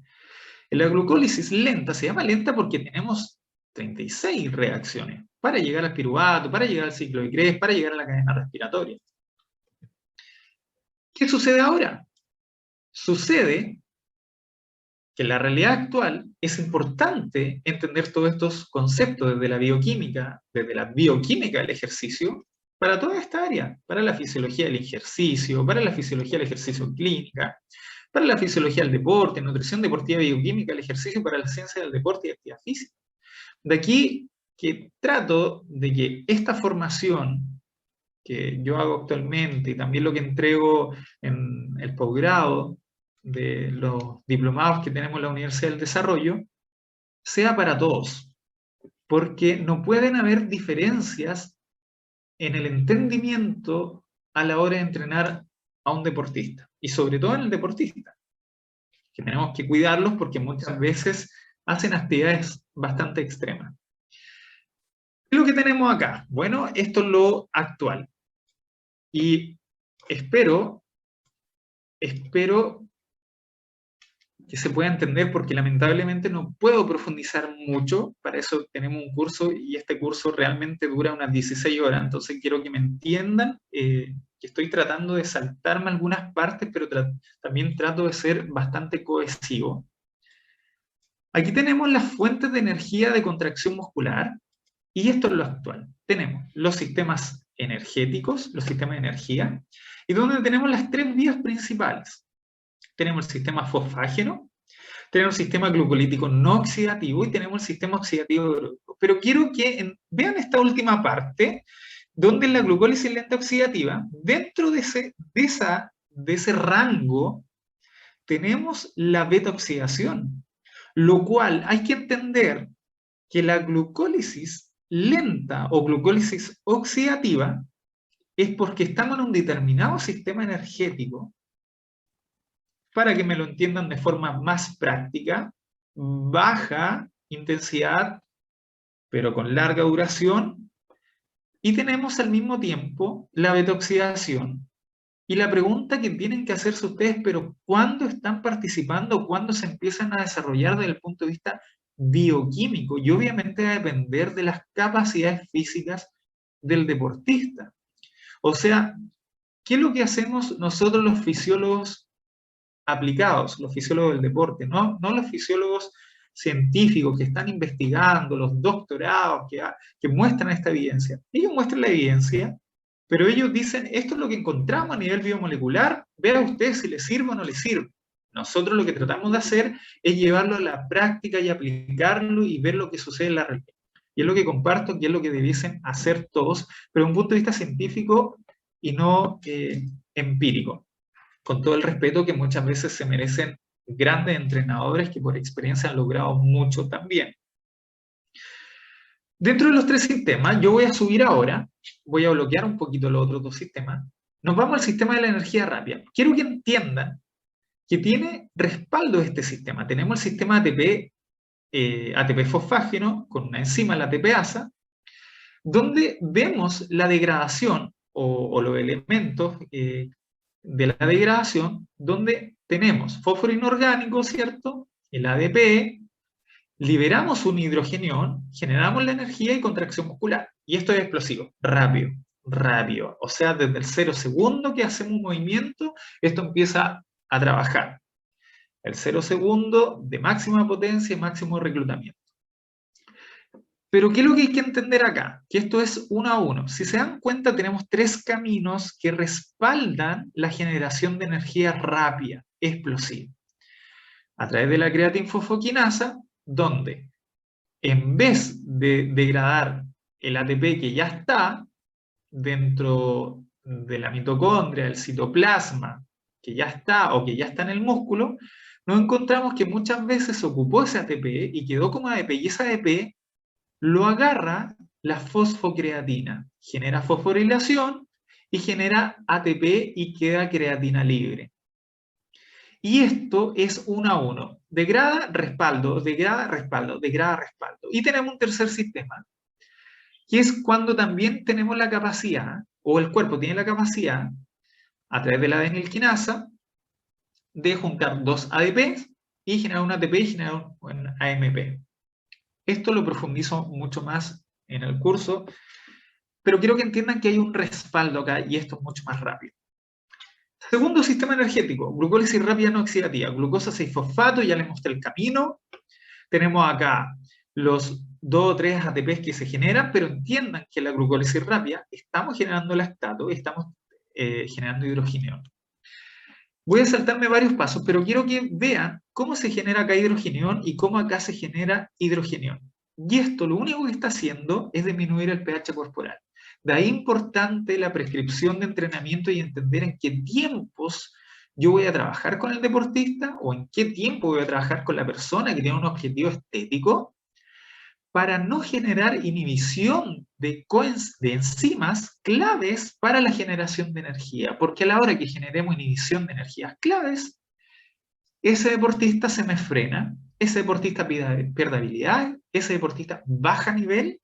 A: En la glucólisis lenta se llama lenta porque tenemos 36 reacciones para llegar al piruvato, para llegar al ciclo de Krebs, para llegar a la cadena respiratoria. ¿Qué sucede ahora? Sucede que en la realidad actual es importante entender todos estos conceptos desde la bioquímica del ejercicio, para toda esta área, para la fisiología del ejercicio, para la fisiología del ejercicio clínica, para la fisiología del deporte, nutrición deportiva y bioquímica del ejercicio, para la ciencia del deporte y actividad física. De aquí que trato de que esta formación que yo hago actualmente y también lo que entrego en el posgrado de los diplomados que tenemos en la Universidad del Desarrollo, sea para todos, porque no pueden haber diferencias en el entendimiento a la hora de entrenar a un deportista, y sobre todo en el deportista, que tenemos que cuidarlos porque muchas veces hacen actividades bastante extremas. ¿Qué es lo que tenemos acá? Bueno, esto es lo actual. Y espero que se pueda entender, porque lamentablemente no puedo profundizar mucho, para eso tenemos un curso y este curso realmente dura unas 16 horas, entonces quiero que me entiendan que estoy tratando de saltarme algunas partes, pero también trato de ser bastante cohesivo. Aquí tenemos las fuentes de energía de contracción muscular, y esto es lo actual. Tenemos los sistemas energéticos, los sistemas de energía, y donde tenemos las tres vías principales. Tenemos el sistema fosfágeno, tenemos el sistema glucolítico no oxidativo y tenemos el sistema oxidativo aeróbico. Pero quiero que vean esta última parte, donde en la glucólisis lenta oxidativa, dentro de ese rango, tenemos la beta-oxidación, lo cual hay que entender que la glucólisis lenta o glucólisis oxidativa es porque estamos en un determinado sistema energético. Para que me lo entiendan de forma más práctica, baja intensidad, pero con larga duración, y tenemos al mismo tiempo la beta-oxidación. Y la pregunta que tienen que hacerse ustedes, pero ¿cuándo están participando? ¿Cuándo se empiezan a desarrollar desde el punto de vista bioquímico? Y obviamente va a depender de las capacidades físicas del deportista. O sea, ¿qué es lo que hacemos nosotros los fisiólogos aplicados, los fisiólogos del deporte, no los fisiólogos científicos que están investigando, los doctorados que muestran esta evidencia? Ellos muestran la evidencia, pero ellos dicen, esto es lo que encontramos a nivel biomolecular, vea usted si le sirve o no le sirve. Nosotros lo que tratamos de hacer es llevarlo a la práctica y aplicarlo y ver lo que sucede en la realidad. Y es lo que comparto, que es lo que debiesen hacer todos, pero desde un punto de vista científico y no empírico. Con todo el respeto que muchas veces se merecen grandes entrenadores que por experiencia han logrado mucho también. Dentro de los tres sistemas, yo voy a subir ahora, voy a bloquear un poquito los otros dos sistemas, nos vamos al sistema de la energía rápida. Quiero que entiendan que tiene respaldo este sistema. Tenemos el sistema ATP, ATP fosfágeno, con una enzima, la ATPasa, donde vemos la degradación o los elementos de la degradación, donde tenemos fósforo inorgánico, ¿cierto? El ADP, liberamos un hidrogenión, generamos la energía y contracción muscular. Y esto es explosivo, rápido, rápido. O sea, desde el 0 segundo que hacemos un movimiento, esto empieza a trabajar. El 0 segundo de máxima potencia y máximo reclutamiento. Pero ¿qué es lo que hay que entender acá? Que esto es 1 a 1. Si se dan cuenta, tenemos tres caminos que respaldan la generación de energía rápida, explosiva. A través de la creatinfosfoquinasa, donde en vez de degradar el ATP que ya está dentro de la mitocondria, el citoplasma, que ya está o que ya está en el músculo, nos encontramos que muchas veces se ocupó ese ATP y quedó como ADP, y ese ADP lo agarra la fosfocreatina, genera fosforilación y genera ATP y queda creatina libre. Y esto es 1 a 1. Degrada, respaldo, degrada, respaldo, degrada, respaldo. Y tenemos un tercer sistema, que es cuando también tenemos la capacidad, o el cuerpo tiene la capacidad, a través de la adenilquinasa, de juntar dos ADP y generar un ATP y generar un AMP. Esto lo profundizo mucho más en el curso, pero quiero que entiendan que hay un respaldo acá y esto es mucho más rápido. Segundo sistema energético, glucólisis rápida no oxidativa, glucosa 6-fosfato, ya les mostré el camino. Tenemos acá los 2 o 3 ATPs que se generan, pero entiendan que la glucólisis rápida estamos generando lactato y estamos generando hidrogenión. Voy a saltarme varios pasos, pero quiero que vean cómo se genera acá hidrogenión y cómo acá se genera hidrogenión. Y esto lo único que está haciendo es disminuir el pH corporal. De ahí importante la prescripción de entrenamiento y entender en qué tiempos yo voy a trabajar con el deportista o en qué tiempo voy a trabajar con la persona que tiene un objetivo estético para no generar inhibición de enzimas claves para la generación de energía. Porque a la hora que generemos inhibición de energías claves, ese deportista se me frena, ese deportista pierde habilidad, ese deportista baja nivel.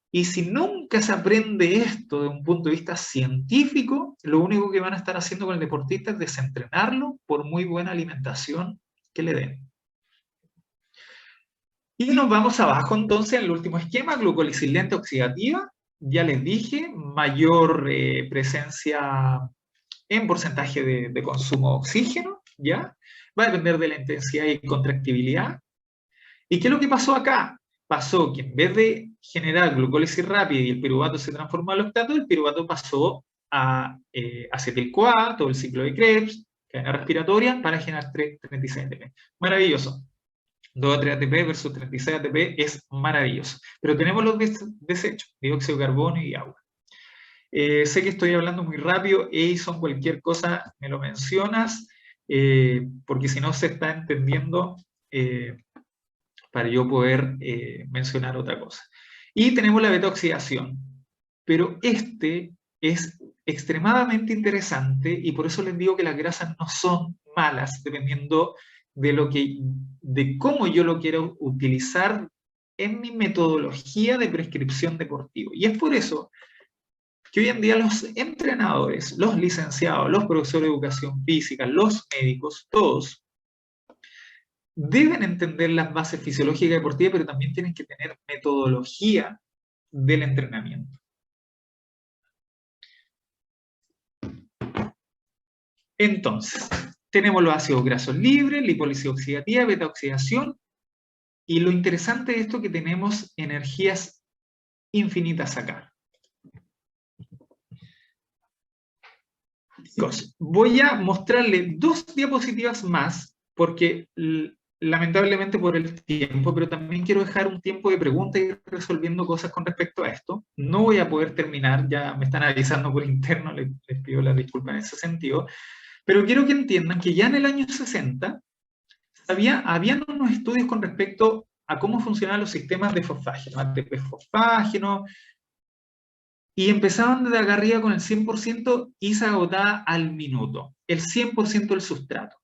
A: Y si nunca se aprende esto de un punto de vista científico, lo único que van a estar haciendo con el deportista es desentrenarlo por muy buena alimentación que le den. Y nos vamos abajo entonces al último esquema, glucólisis lenta oxidativa. Ya les dije, mayor presencia en porcentaje de consumo de oxígeno, ¿ya? Va a depender de la intensidad y contractibilidad. ¿Y qué es lo que pasó acá? Pasó que en vez de generar glucólisis rápida y el piruvato se transformó al octato, el piruvato pasó a acetil-CoA, todo el ciclo de Krebs, cadena respiratoria, para generar 36 ATP. Maravilloso. 2 a 3 ATP versus 36 ATP es maravilloso. Pero tenemos los desechos, dióxido de carbono y agua. Sé que estoy hablando muy rápido, Edison, cualquier cosa me lo mencionas, porque si no se está entendiendo, para yo poder mencionar otra cosa. Y tenemos la beta-oxidación, pero este es extremadamente interesante y por eso les digo que las grasas no son malas, dependiendo de cómo yo lo quiero utilizar en mi metodología de prescripción deportiva. Y es por eso que hoy en día los entrenadores, los licenciados, los profesores de educación física, los médicos, todos deben entender las bases fisiológicas y deportivas, pero también tienen que tener metodología del entrenamiento. Entonces, tenemos los ácidos grasos libres, lipólisis oxidativa, beta-oxidación, y lo interesante de esto es que tenemos energías infinitas acá. Voy a mostrarle 2 diapositivas más, porque lamentablemente por el tiempo, pero también quiero dejar un tiempo de preguntas y resolviendo cosas con respecto a esto. No voy a poder terminar, ya me están avisando por interno, les pido la disculpa en ese sentido, pero quiero que entiendan que ya en el año 60 habían unos estudios con respecto a cómo funcionaban los sistemas de fosfágeno, ATP-fosfágeno, y empezaban desde acá arriba con el 100% y se agotaba al minuto, el 100% del sustrato.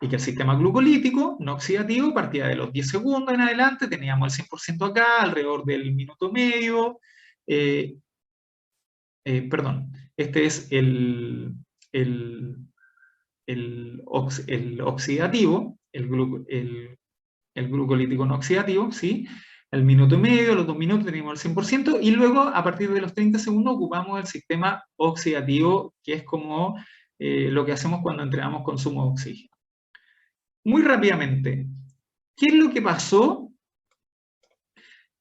A: Y que el sistema glucolítico no oxidativo partía de los 10 segundos en adelante, teníamos el 100% acá, alrededor del minuto medio. Perdón, este es el oxidativo, el glucolítico no oxidativo, ¿sí? El minuto y medio, los 2 minutos teníamos el 100%, y luego a partir de los 30 segundos ocupamos el sistema oxidativo, que es como lo que hacemos cuando entrenamos consumo de oxígeno. Muy rápidamente, ¿qué es lo que pasó?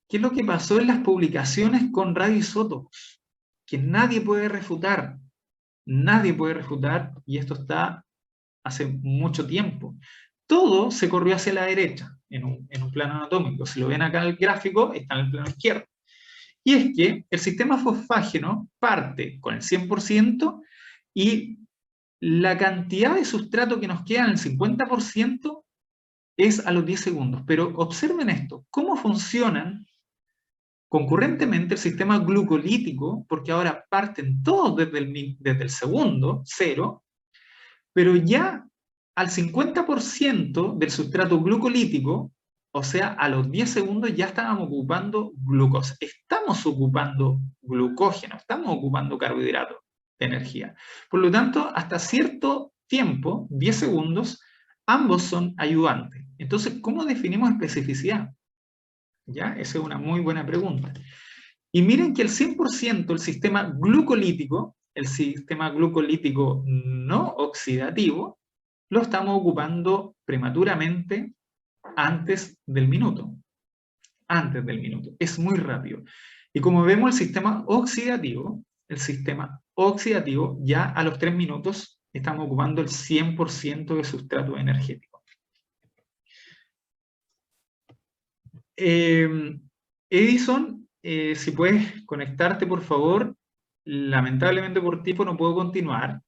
A: ¿Qué es lo que pasó en las publicaciones con radioisótopos? Que nadie puede refutar. Nadie puede refutar, y esto está hace mucho tiempo. Todo se corrió hacia la derecha, en un plano anatómico. Si lo ven acá en el gráfico, está en el plano izquierdo. Y es que el sistema fosfágeno parte con el 100% y la cantidad de sustrato que nos queda en el 50% es a los 10 segundos. Pero observen esto, cómo funcionan concurrentemente el sistema glucolítico, porque ahora parten todos desde el segundo, 0, pero ya al 50% del sustrato glucolítico, o sea, a los 10 segundos ya estábamos ocupando glucosa. Estamos ocupando glucógeno, estamos ocupando carbohidratos de energía. Por lo tanto, hasta cierto tiempo, 10 segundos, ambos son ayudantes. Entonces, ¿cómo definimos especificidad? ¿Ya? Esa es una muy buena pregunta. Y miren que el 100% del sistema glucolítico, el sistema glucolítico no oxidativo, lo estamos ocupando prematuramente antes del minuto. Antes del minuto. Es muy rápido. Y como vemos, el sistema oxidativo ya a los 3 minutos estamos ocupando el 100% de sustrato energético. Edison, si puedes conectarte, por favor. Lamentablemente por tiempo no puedo continuar.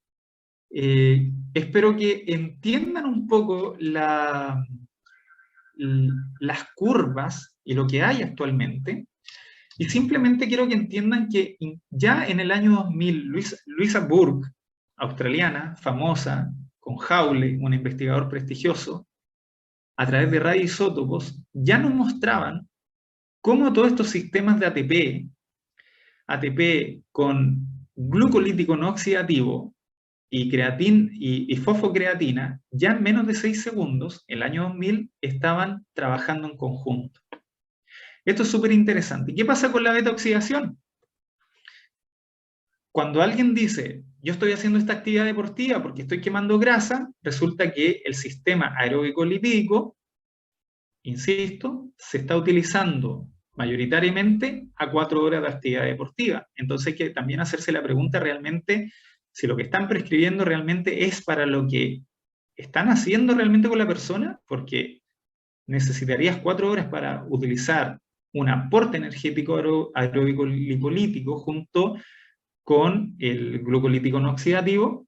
A: Espero que entiendan un poco las curvas y lo que hay actualmente. Y simplemente quiero que entiendan que ya en el año 2000, Louisa Burke, australiana, famosa, con Hawley, un investigador prestigioso, a través de radioisótopos, ya nos mostraban cómo todos estos sistemas de ATP con glucolítico no oxidativo, y fosfocreatina, ya en menos de 6 segundos, el año 2000, estaban trabajando en conjunto. Esto es súper interesante. ¿Y qué pasa con la beta-oxidación? Cuando alguien dice, yo estoy haciendo esta actividad deportiva porque estoy quemando grasa, resulta que el sistema aeróbico lipídico, insisto, se está utilizando mayoritariamente a 4 horas de actividad deportiva. Entonces hay que también hacerse la pregunta realmente si lo que están prescribiendo realmente es para lo que están haciendo realmente con la persona, porque necesitarías 4 horas para utilizar un aporte energético aeróbico lipolítico junto con el glucolítico no oxidativo,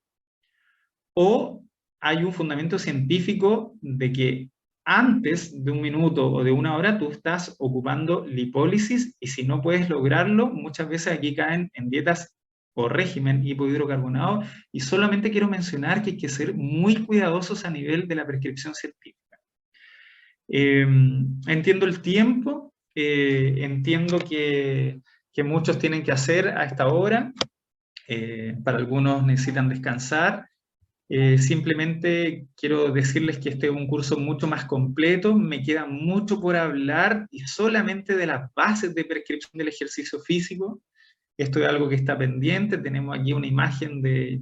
A: o hay un fundamento científico de que antes de 1 minuto o de 1 hora tú estás ocupando lipólisis, y si no puedes lograrlo, muchas veces aquí caen en dietas o régimen hipohidrocarbonado, y solamente quiero mencionar que hay que ser muy cuidadosos a nivel de la prescripción científica. Entiendo el tiempo, entiendo que muchos tienen que hacer a esta hora, para algunos necesitan descansar. Simplemente quiero decirles que este es un curso mucho más completo, me queda mucho por hablar y solamente de las bases de prescripción del ejercicio físico. Esto es algo que está pendiente. Tenemos aquí una imagen de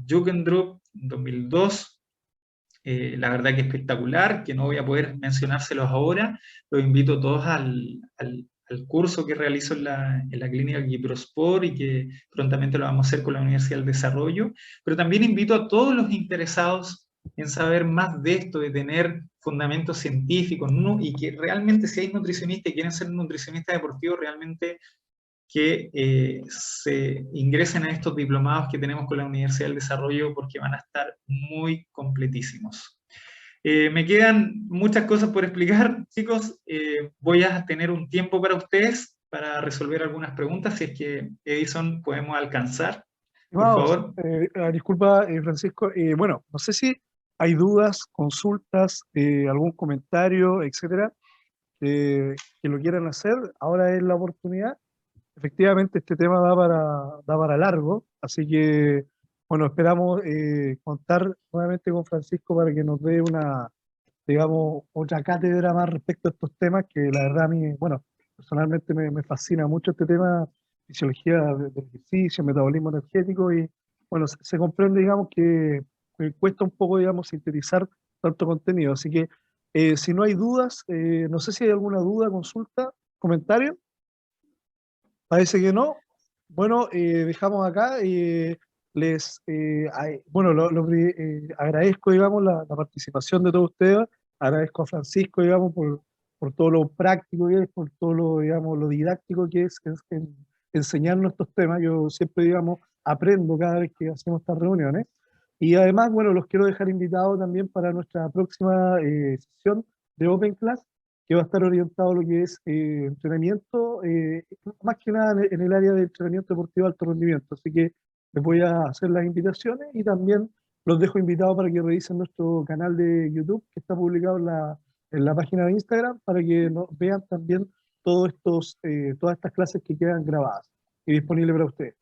A: Jugendrup 2002, la verdad que espectacular, que no voy a poder mencionárselos ahora. Los invito todos al curso que realizo en la clínica Giprospor y que prontamente lo vamos a hacer con la Universidad del Desarrollo, pero también invito a todos los interesados en saber más de esto, de tener fundamentos científicos, ¿no? Y que realmente, si hay nutricionistas y quieren ser nutricionistas deportivos, realmente que se ingresen a estos diplomados que tenemos con la Universidad del Desarrollo, porque van a estar muy completísimos. Me quedan muchas cosas por explicar, chicos. Voy a tener un tiempo para ustedes para resolver algunas preguntas, si es que, Edison, podemos alcanzar, por
B: Vamos,
A: favor.
B: disculpa, Francisco. Bueno, no sé si hay dudas, consultas, algún comentario, etcétera, que lo quieran hacer. Ahora es la oportunidad. Efectivamente, este tema da para largo, así que, bueno, esperamos contar nuevamente con Francisco para que nos dé una, digamos, otra cátedra más respecto a estos temas, que la verdad a mí, bueno, personalmente me fascina mucho este tema, fisiología del ejercicio, metabolismo energético, y bueno, se comprende, digamos, que cuesta un poco, digamos, sintetizar tanto contenido. Así que, si no hay dudas, no sé si hay alguna duda, consulta, comentario. Parece que no. Bueno, dejamos acá. Bueno, agradezco, digamos, la participación de todos ustedes. Agradezco a Francisco, digamos, por todo lo práctico que es, por todo lo, digamos, lo didáctico que es enseñarnos estos temas. Yo siempre, digamos, aprendo cada vez que hacemos estas reuniones. Y además, bueno, los quiero dejar invitados también para nuestra próxima sesión de Open Class, que va a estar orientado a lo que es entrenamiento, más que nada en el área de entrenamiento deportivo de alto rendimiento. Así que les voy a hacer las invitaciones y también los dejo invitados para que revisen nuestro canal de YouTube, que está publicado en la página de Instagram, para que vean también todas estas clases que quedan grabadas y disponibles para ustedes.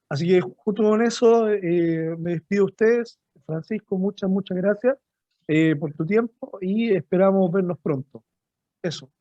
B: Así que junto con eso, me despido de ustedes. Francisco, muchas gracias por tu tiempo y esperamos vernos pronto. Eso.